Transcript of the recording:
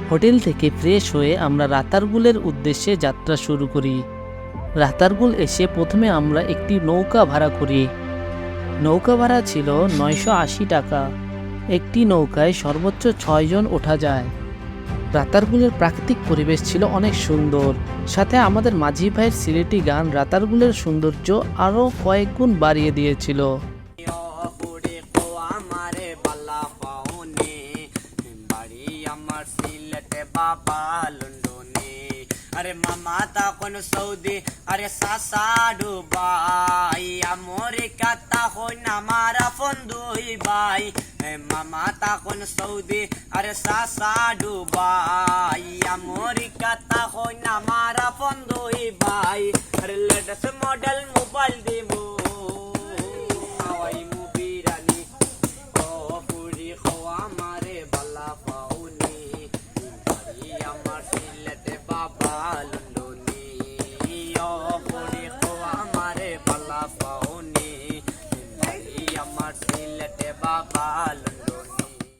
Hotel থেকে fresh হয়ে আমরা রাতারগুলের উদ্দেশ্যে যাত্রা শুরু করি। রাতারগুল এসে প্রথমে আমরা একটি নৌকা ভাড়া করি। নৌকা ভাড়া ছিল 980 টাকা। একটি নৌকায় সর্বোচ্চ 6 জন ওঠা যায়। রাতারগুলের প্রাকৃতিক পরিবেশ ছিল অনেক সুন্দর, সাথে আমাদের মাঝি ভাইয়ের সিলেটি গান রাতারগুলের সৌন্দর্য আরও কয়েক গুণ বাড়িয়ে দিয়েছিল। अरे मामा तখন সৌদি আরে সাসা ডুবাই আমেরিকা তখন আমার ফন্দুই বাই মামা তখন সৌদি আরে সাসা ডুবাই আমেরিকা তখন আমার ফন্দুই বাই আরে লেটেস্ট মডেল মোবাইল দিব হাওয়াই মুভি রানি ও পুরি খোয়া মারে বালা পাউনি বাড়ি আমার সিলেটে বাবা লন্ডনে ও পুরি খোয়া মারে বালা পাউনি বাড়ি আমার সিলেটে বাবা